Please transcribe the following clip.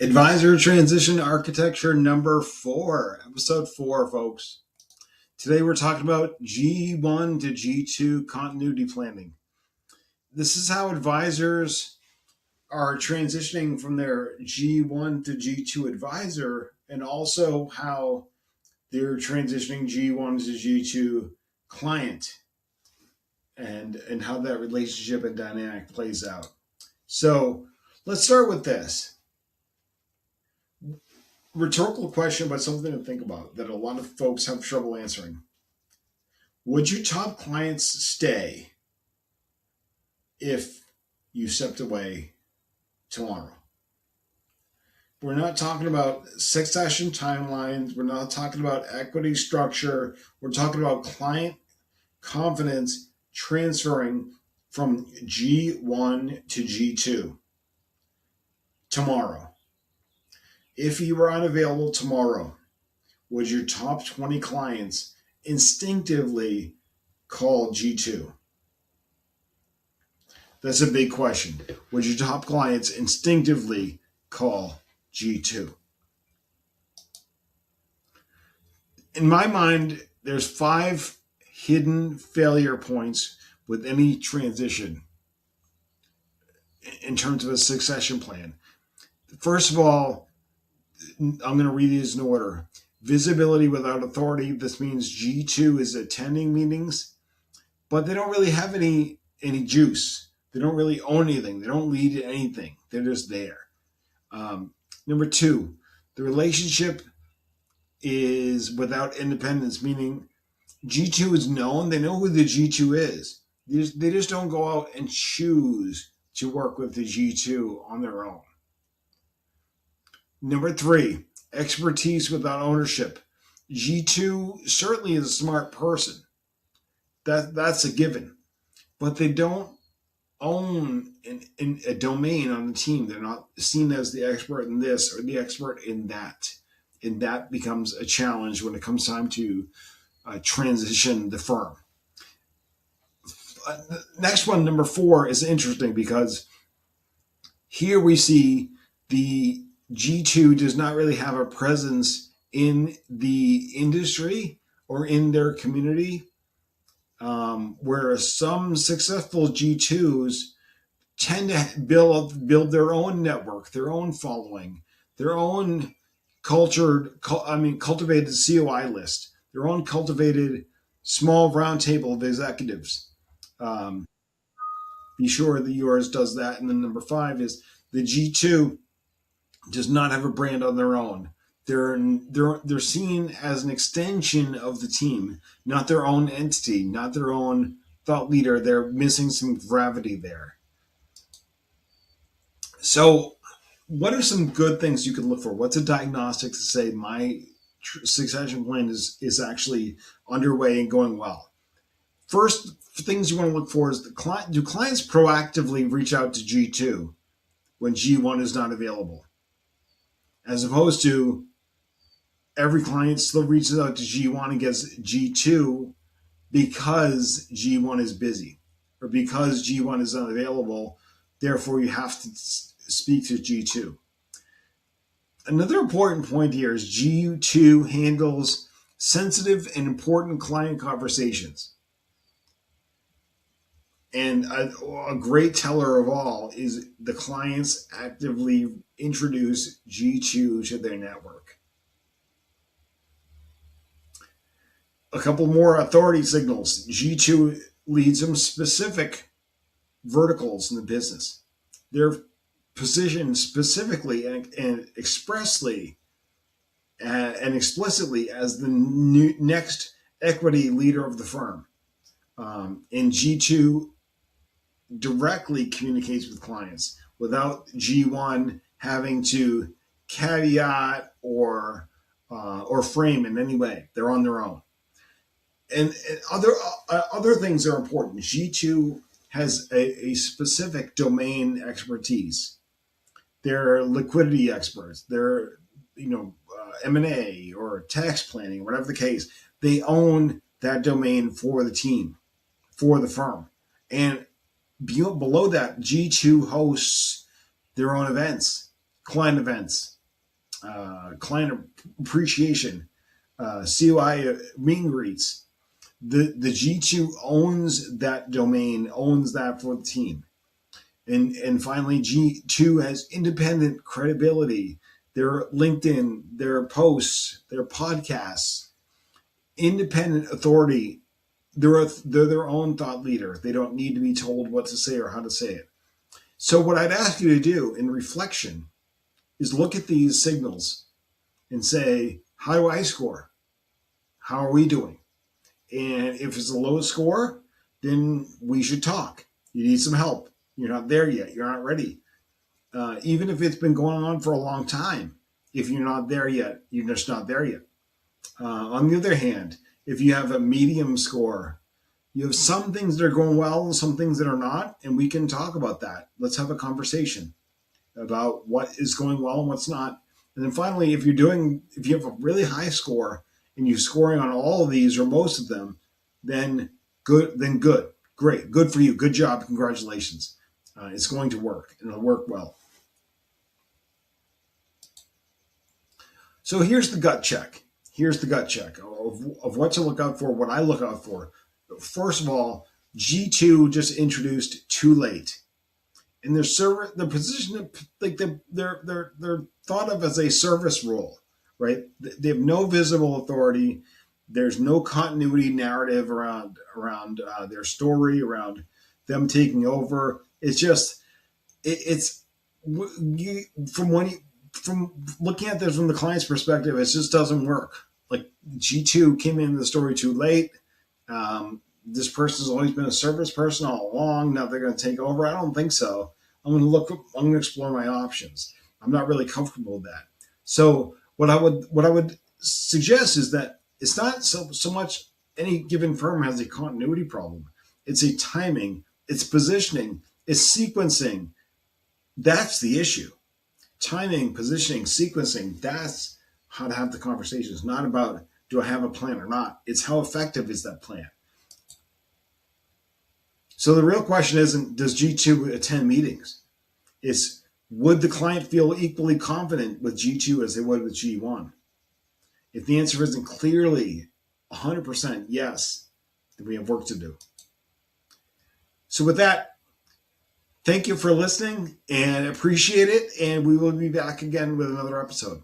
Advisor Transition Architecture number 4, episode 4, folks. Today we're talking about G1 to G2 continuity planning. This is how advisors are transitioning from their G1 to G2 advisor, and also how they're transitioning G1 to G2 client, and how that relationship and dynamic plays out. So let's start with this rhetorical question, but something to think about that a lot of folks have trouble answering. Would your top clients stay if you stepped away tomorrow? We're not talking about succession timelines. We're not talking about equity structure. We're talking about client confidence transferring from G1 to G2 tomorrow. If you were unavailable tomorrow, would your top 20 clients instinctively call G2? That's a big question. Would your top clients instinctively call G2? In my mind, there's 5 hidden failure points with any transition in terms of a succession plan. First of all, I'm going to read these in order. Visibility without authority. This means G2 is attending meetings, but they don't really have any juice. They don't really own anything. They don't lead anything. They're just there. Number 2, the relationship is without independence, meaning G2 is known. They know who the G2 is. They just don't go out and choose to work with the G2 on their own. Number 3, expertise without ownership. G2 certainly is a smart person. That's a given. But they don't own a domain on the team. They're not seen as the expert in this or the expert in that. And that becomes a challenge when it comes time to transition the firm. Next one, number 4, is interesting because here we see the G2 does not really have a presence in the industry or in their community, whereas some successful G2s tend to build their own network, their own following, their own cultivated COI list, their own cultivated small round table of executives. Be sure that yours does that. And then number 5 is the G2 does not have a brand on their own. They're seen as an extension of the team, not their own entity, not their own thought leader. They're missing some gravity there. So, what are some good things you can look for? What's a diagnostic to say my succession plan is actually underway and going well? First things you want to look for is do clients proactively reach out to G2 when G1 is not available, as opposed to every client still reaches out to G1 and gets G2 because G1 is busy or because G1 is unavailable. Therefore, you have to speak to G2. Another important point here is G2 handles sensitive and important client conversations. And a great teller of all is the clients actively introduce G2 to their network. A couple more authority signals. G2 leads them specific verticals in the business. They're positioned specifically and expressly and explicitly as the next equity leader of the firm. And G2 directly communicates with clients without G1 having to caveat or frame in any way. They're on their own. And other things are important. G2 has a specific domain expertise. They're liquidity experts. They're M&A or tax planning, whatever the case. They own that domain for the team, for the firm. And below that, G2 hosts their own events. client events, client appreciation, COI meet and greets. The G2 owns that domain, owns that for the team. And finally, G2 has independent credibility. Their LinkedIn, their posts, their podcasts, independent authority. They're their own thought leader. They don't need to be told what to say or how to say it. So what I'd ask you to do in reflection is look at these signals and say, how do I score? How are we doing? And if it's a low score, then we should talk. You need some help. You're not there yet. You're not ready. Even if it's been going on for a long time, if you're not there yet, you're just not there yet. On the other hand, if you have a medium score, you have some things that are going well and some things that are not, and we can talk about that. Let's have a conversation about what is going well and what's not. And then finally, if you have a really high score and you're scoring on all of these or most of them, then good, great, good for you, good job, congratulations. It's going to work and it'll work well. So here's the gut check. Here's the gut check of what to look out for, what I look out for. First of all, G2 just introduced too late. And their position, like they're thought of as a service role, right? They have no visible authority. There's no continuity narrative around their story, around them taking over. It's just from looking at this from the client's perspective, it just doesn't work. Like G2 came into the story too late. This person's always been a service person all along. Now they're going to take over. I don't think so. I'm going to explore my options. I'm not really comfortable with that. So what I would suggest is that it's not so much any given firm has a continuity problem. It's a timing, it's positioning, it's sequencing. That's the issue. Timing, positioning, sequencing. That's how to have the conversation. It's not about do I have a plan or not. It's how effective is that plan. So the real question isn't does G2 attend meetings? It's would the client feel equally confident with G2 as they would with G1? If the answer isn't clearly 100% yes, then we have work to do. So with that, thank you for listening and appreciate it. And we will be back again with another episode.